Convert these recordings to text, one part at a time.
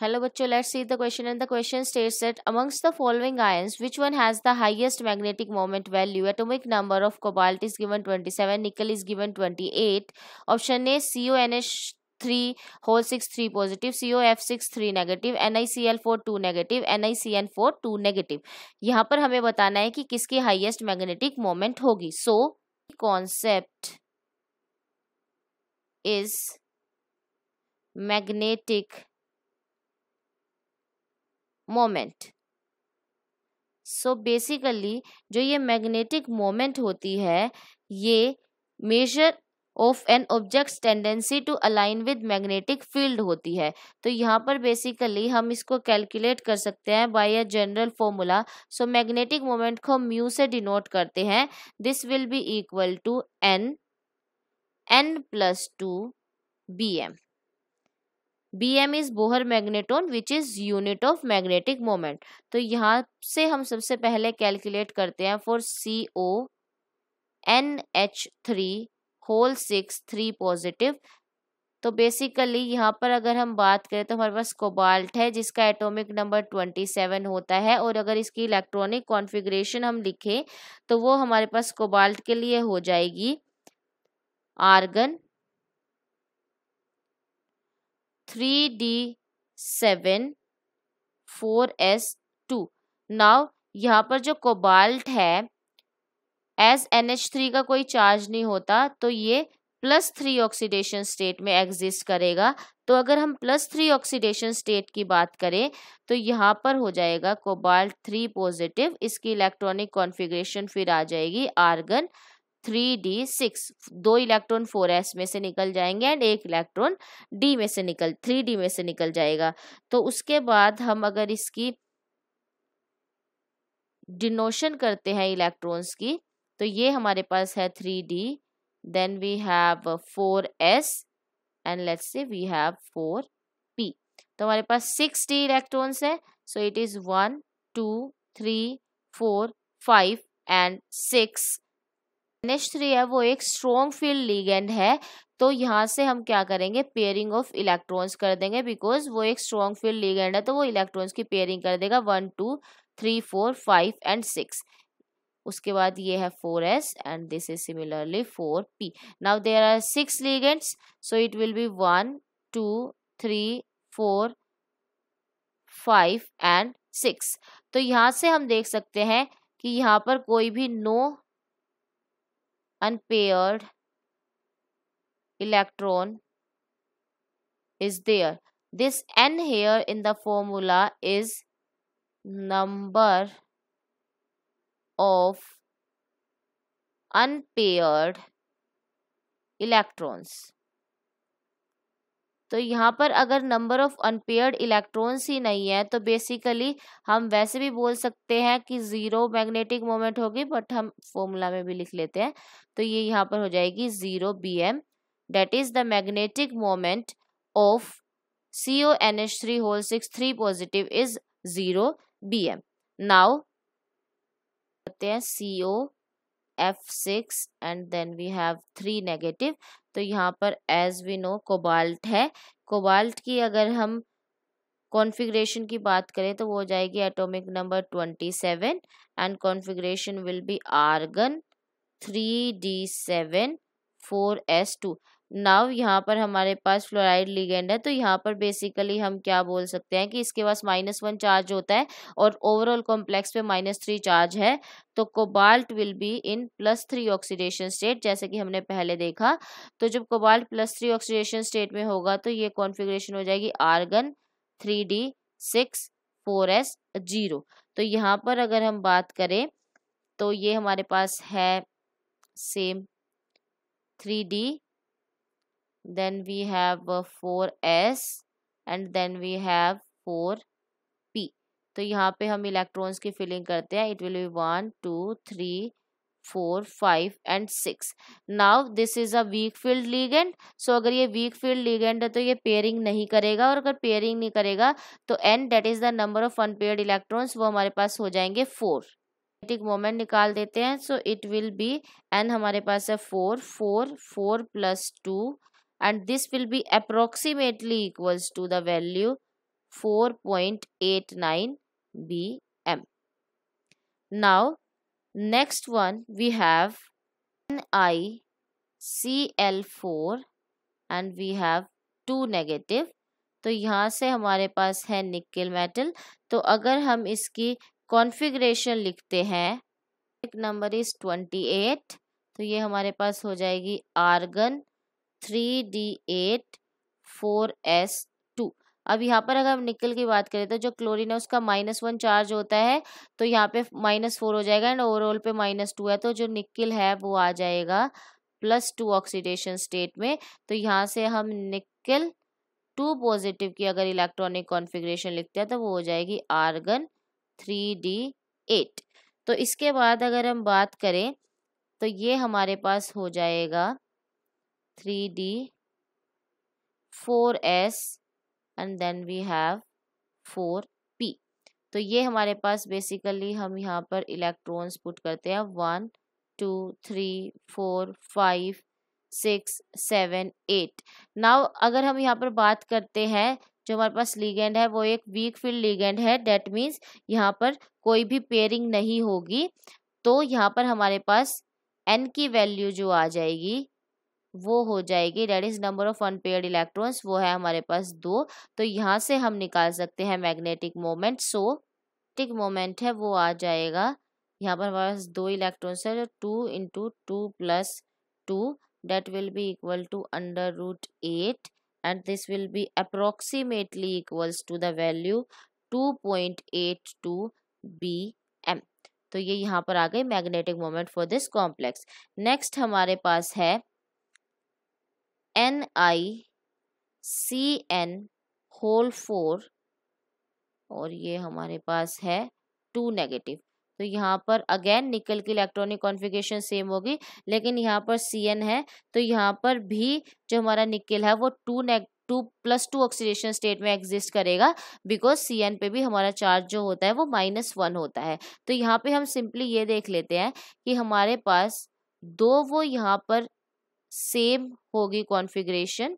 Hello bachcho, let's see the question, and the question states that amongst the following ions, which one has the highest magnetic moment value? Atomic number of cobalt is given 27, nickel is given 28. Option A CONH3 whole 6 3 positive, COF6 3 negative, NiCl4 2 negative, NiCN4 2 negative. यहाँ पर हमें बताना है कि किसकी highest magnetic moment होगी. So concept is magnetic moment. So basically जो ये मैग्नेटिक मोमेंट होती है ये measure of an object's tendency to align with magnetic field होती है. तो यहाँ पर बेसिकली हम इसको कैलकुलेट कर सकते हैं by a general formula. So magnetic moment को म्यू से डिनोट करते हैं. This will be equal to n+2 bm. bm is Bohr magneton which is unit of magnetic moment. तो यहाँ से हम सबसे पहले कैलकुलेट करते हैं फॉर CONH3 होल 6 3 पॉजिटिव. तो बेसिकली यहाँ पर अगर हम बात करें तो हमारे पास कोबाल्ट है जिसका एटॉमिक नंबर 27 होता है. और अगर इसकी इलेक्ट्रॉनिक कॉन्फ़िगरेशन हम लिखें तो वो हमारे पास कोबाल्ट के लिए हो जाएगी आर्गन 3d7 4s2. नाउ यहाँ पर जो कोबाल्ट है एज NH3 का कोई चार्ज नहीं होता तो ये +3 ऑक्सीडेशन स्टेट में एग्जिस्ट करेगा. तो अगर हम +3 ऑक्सीडेशन स्टेट की बात करें तो यहाँ पर हो जाएगा कोबाल्ट 3 पॉजिटिव. इसकी इलेक्ट्रॉनिक कॉन्फ़िगरेशन फिर आ जाएगी आर्गन 3d6. 2 इलेक्ट्रॉन 4s में से निकल जाएंगे एंड 1 इलेक्ट्रॉन 3d में से निकल जाएगा. तो उसके बाद हम अगर इसकी डिनोशन करते हैं इलेक्ट्रॉन्स की तो ये हमारे पास है 3d, then we have 4s and let's say we have 4p. तो हमारे पास 6d इलेक्ट्रॉन्स है. So it is 1 2 3 4 5 and 6. NH3 है वो एक स्ट्रॉन्ग फील्ड लिगेंड है. तो यहाँ से हम क्या करेंगे पेयरिंग ऑफ इलेक्ट्रॉन्स कर देंगे बिकॉज वो एक स्ट्रॉन्ग फील्ड लिगेंड है. तो वो इलेक्ट्रॉन्स की पेयरिंग कर देगा 1 2 3 4 5 एंड 6. उसके बाद ये है 4s and this is similarly 4p. Now there are 6 ligands so it will be 1 2 3 4 5 and 6. तो यहाँ से हम देख सकते हैं कि यहाँ पर कोई भी no unpaired electron is there. This n here in the formula is number of unpaired electrons. तो यहाँ पर अगर नंबर ऑफ अनपेयर्ड इलेक्ट्रॉन्स ही नहीं है तो बेसिकली हम वैसे भी बोल सकते हैं कि 0 मैग्नेटिक मोमेंट होगी, बट हम फॉर्मूला में भी लिख लेते हैं. तो ये यहाँ पर हो जाएगी 0 bm. That is the magnetic moment of CONH3 whole 6 3 positive is 0 bm. Now करते हैं COF6 and then we have 3 negative. तो यहाँ पर एज वी नो कोबाल्ट है. कोबाल्ट की अगर हम कॉन्फ़िगरेशन की बात करें तो वो हो जाएगी atomic number 27 and configuration will be argon 3d7 4s2. नाउ यहाँ पर हमारे पास फ्लोराइड लिगेंड है. तो यहाँ पर बेसिकली हम क्या बोल सकते हैं कि इसके पास -1 चार्ज होता है और ओवरऑल कॉम्प्लेक्स पे -3 चार्ज है. तो cobalt will be in +3 oxidation state जैसे कि हमने पहले देखा. तो जब कोबाल्ट +3 ऑक्सीडेशन स्टेट में होगा तो ये कॉन्फ़िगरेशन हो जाएगी आर्गन 3d6 4s0. तो यहाँ पर अगर हम बात करें तो ये हमारे पास है same 3d, then we have 4s and then we have 4p. तो यहाँ पे हम इलेक्ट्रॉन्स की फिलिंग करते हैं. It will be 1 2 3 4 5 and 6. Now this is a weak field ligand. So अगर ये वीक फील्ड लिगेंड है तो ये पेयरिंग नहीं करेगा, और अगर पेयरिंग नहीं करेगा तो n that is the number of unpaired electrons वो हमारे पास हो जाएंगे 4. मैग्नेटिक मोमेंट निकाल देते हैं. सो इट विल बी n हमारे पास है 4 4 4 + 2 and this will be approximately equals to the value 4.89 bm. Now next one we have NiCl4 and we have 2 negative. तो यहाँ से हमारे पास है निकेल मेटल. तो अगर हम इसकी कॉन्फ़िगरेशन लिखते हैं, नंबर इज 28, तो ये हमारे पास हो जाएगी आर्गन 3d8 4s2. अब यहाँ पर अगर हम निकल की बात करें तो जो क्लोरीन है उसका -1 चार्ज होता है, तो यहाँ पे -4 हो जाएगा एंड ओवरऑल पे -2 है, तो जो निकल है वो आ जाएगा +2 ऑक्सीडेशन स्टेट में. तो यहाँ से हम निकल 2 पॉजिटिव की अगर इलेक्ट्रॉनिक कॉन्फ़िगरेशन लिखते हैं तो वो हो जाएगी आर्गन 3d8. तो इसके बाद अगर हम बात करें तो ये हमारे पास हो जाएगा 3d4s and then we have 4p. तो ये हमारे पास बेसिकली हम यहाँ पर इलेक्ट्रॉन्स पुट करते हैं 1 2 3 4 5 6 7 8. नाउ अगर हम यहाँ पर बात करते हैं, जो हमारे पास लिगेंड है वो एक वीक फील्ड लिगेंड है, डेट मीन्स यहाँ पर कोई भी पेयरिंग नहीं होगी. तो यहाँ पर हमारे पास n की वैल्यू जो आ जाएगी वो हो जाएगी, that is number of unpaired electrons, वो है हमारे पास 2. तो यहाँ से हम निकाल सकते हैं मैग्नेटिक मोमेंट. सो मैग्नेटिक मोमेंट है वो आ जाएगा, यहाँ पर हमारे पास 2 इलेक्ट्रॉन्स है, 2 × 2 + 2 that will be equal to √8 and this will be approximately equals to the value 2.82 bm. तो ये यहाँ पर आ गई magnetic moment for this complex. Next हमारे पास है NiCN4 और ये हमारे पास है 2 नेगेटिव. तो यहाँ पर अगेन निकल की इलेक्ट्रॉनिक कॉन्फ़िगरेशन सेम होगी, लेकिन यहाँ पर Cn है तो यहाँ पर भी जो हमारा निकल है वो 2+2 ऑक्सीडेशन स्टेट में एग्जिस्ट करेगा, बिकॉज Cn पे भी हमारा चार्ज जो होता है वो -1 होता है. तो यहाँ पे हम सिंपली ये देख लेते हैं कि हमारे पास वो यहाँ पर सेम होगी कॉन्फ़िगरेशन,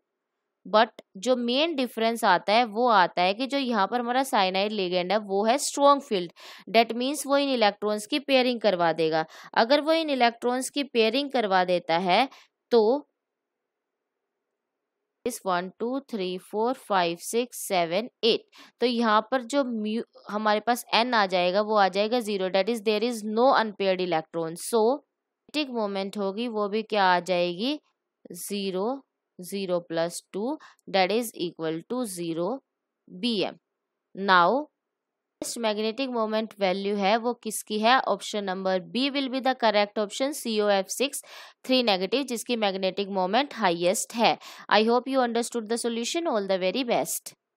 बट जो मेन डिफरेंस आता है वो आता है कि जो यहाँ पर हमारा साइनाइड लिगेंड है वो है स्ट्रॉन्ग फील्ड, डेट मीन्स वो इन इलेक्ट्रॉन्स की पेयरिंग करवा देगा. अगर वो इन इलेक्ट्रॉन्स की पेयरिंग करवा देता है तो इस 1 2 3 4 5 6 7 8, तो यहाँ पर जो हमारे पास n आ जाएगा वो आ जाएगा 0, that is there is no unpaired electron. So magnetic moment होगी वो भी क्या आ जाएगी 0 0 + 2 that is equal to 0 bm. Now magnetic moment value है वो किसकी है, option number B will be the correct option, COF6 3 negative, जिसकी मैग्नेटिक मोमेंट हाईएस्ट है. I hope you understood the solution. All the very best.